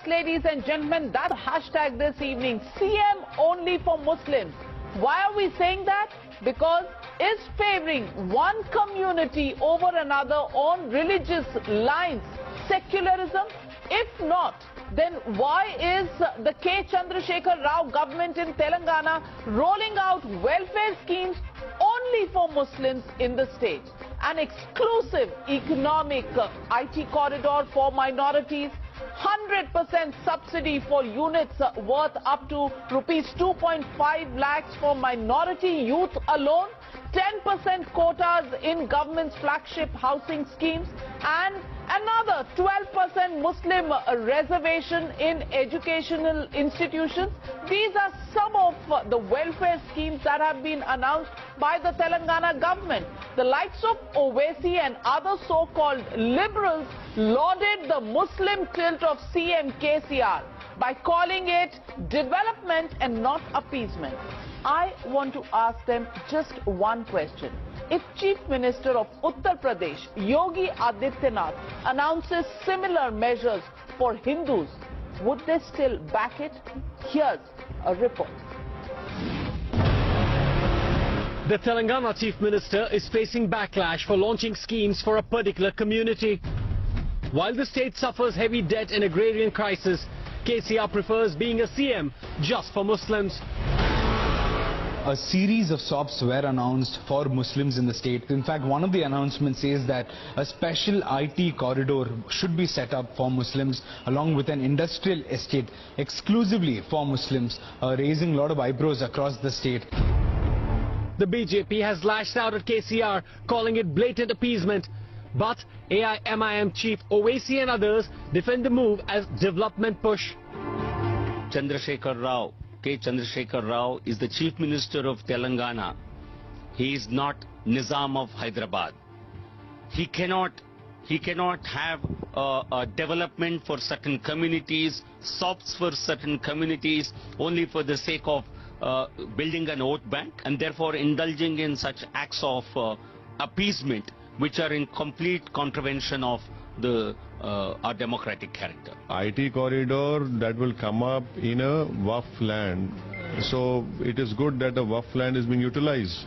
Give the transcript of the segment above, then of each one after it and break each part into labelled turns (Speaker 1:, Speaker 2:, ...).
Speaker 1: ladies and gentlemen, that's the hashtag this evening. CM only for Muslims. Why are we saying that? Because is favoring one community over another on religious lines secularism? If not, then why is the K. Chandrasekhar Rao government in Telangana rolling out welfare schemes only for Muslims in the state? An exclusive economic IT corridor for minorities, 100% subsidy for units worth up to rupees 2.5 lakhs for minority youth alone, 10% quotas in government's flagship housing schemes, and another 12% Muslim reservation in educational institutions. These are some of the welfare schemes that have been announced by the Telangana government. The likes of Owaisi and other so-called liberals lauded the Muslim tilt of CM KCR by calling it development and not appeasement. I want to ask them just one question. If Chief Minister of Uttar Pradesh, Yogi Adityanath, announces similar measures for Hindus, would they still back it? Here's a report.
Speaker 2: The Telangana Chief Minister is facing backlash for launching schemes for a particular community. While the state suffers heavy debt and agrarian crisis, KCR prefers being a CM just for Muslims.
Speaker 3: A series of SOPs were announced for Muslims in the state. In fact, one of the announcements says that a special IT corridor should be set up for Muslims along with an industrial estate exclusively for Muslims, raising a lot of eyebrows across the state.
Speaker 2: The BJP has lashed out at KCR, calling it blatant appeasement. But AIMIM chief Owaisi and others defend the move as development push.
Speaker 4: Chandrasekhar Rao, K. Chandrasekhar Rao is the Chief Minister of Telangana. He is not Nizam of Hyderabad. He cannot have a development for certain communities, SOPs for certain communities, only for the sake of building an vote bank, and therefore indulging in such acts of appeasement which are in complete contravention of our democratic character.
Speaker 5: IT corridor that will come up in a WAF land. So it is good that the WAF land is being utilized,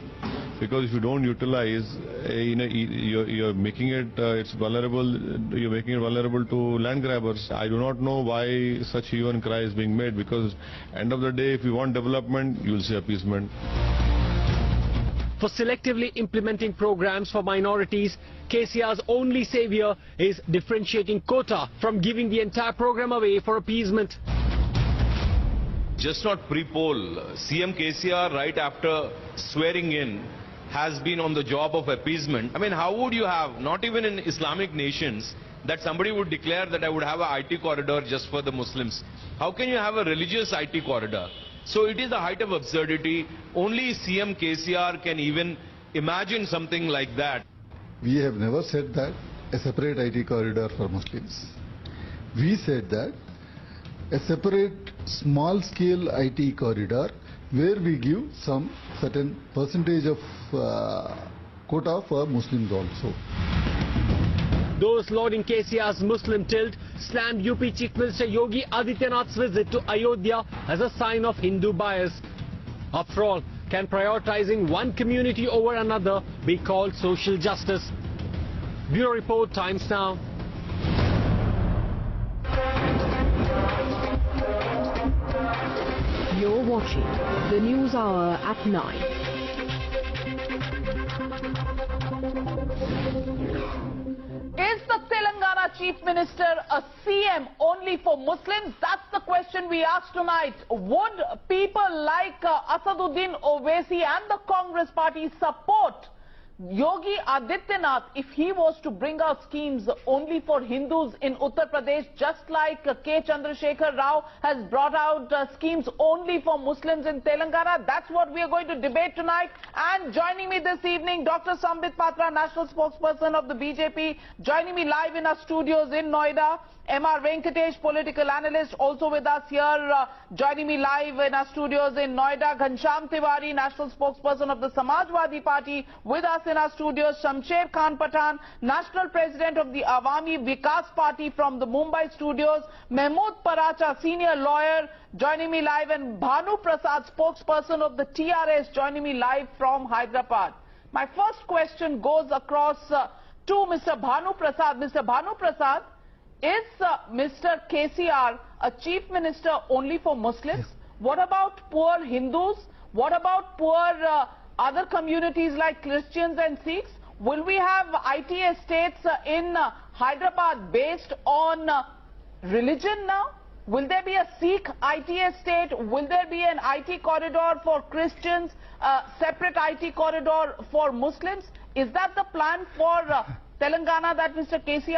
Speaker 5: because if you don't utilize, you're making it it's vulnerable. You're making it vulnerable to land grabbers. I do not know why such hue and cry is being made, because end of the day, if you want development, you will see appeasement.
Speaker 2: For selectively implementing programs for minorities, KCR's only savior is differentiating quota from giving the entire program away for appeasement.
Speaker 6: Just not pre-poll, CM KCR right after swearing in has been on the job of appeasement. I mean, how would you have, not even in Islamic nations, that somebody would declare that I would have an IT corridor just for the Muslims? How can you have a religious IT corridor? So it is the height of absurdity. Only CM KCR can even imagine something like that.
Speaker 7: We have never said that a separate IT corridor for Muslims. We said that a separate small-scale IT corridor where we give some certain percentage of quota for Muslims also.
Speaker 2: Those lauding KCR's Muslim tilt slammed UP Chief Minister Yogi Adityanath's visit to Ayodhya as a sign of Hindu bias. After all, can prioritizing one community over another be called social justice? Bureau Report, Times Now.
Speaker 8: You're watching the News Hour at 9.
Speaker 1: Is the Telangana Chief Minister a CM only for Muslims? That's the question we asked tonight. Would people like Asaduddin Owaisi and the Congress party support Yogi Adityanath if he was to bring out schemes only for Hindus in Uttar Pradesh, just like K. Chandrasekhar Rao has brought out schemes only for Muslims in Telangana? That's what we are going to debate tonight. And joining me this evening, Dr. Sambit Patra, National Spokesperson of the BJP, joining me live in our studios in Noida. M.R. Venkatesh, political analyst, also with us here, joining me live in our studios in Noida. Ghanshyam Tiwari, national spokesperson of the Samajwadi Party, with us in our studios. Shamsher Khan Pathan, national president of the Awami Vikas Party from the Mumbai studios. Mahmood Paracha, senior lawyer, joining me live, and Bhanu Prasad, spokesperson of the TRS, joining me live from Hyderabad. My first question goes across to Mr. Bhanu Prasad. Mr. Bhanu Prasad, is Mr. KCR a chief minister only for Muslims? Yes. What about poor Hindus? What about poor other communities like Christians and Sikhs? Will we have IT estates in Hyderabad based on religion now? Will there be a Sikh IT estate? Will there be an IT corridor for Christians, separate IT corridor for Muslims? Is that the plan for Telangana that Mr. KCR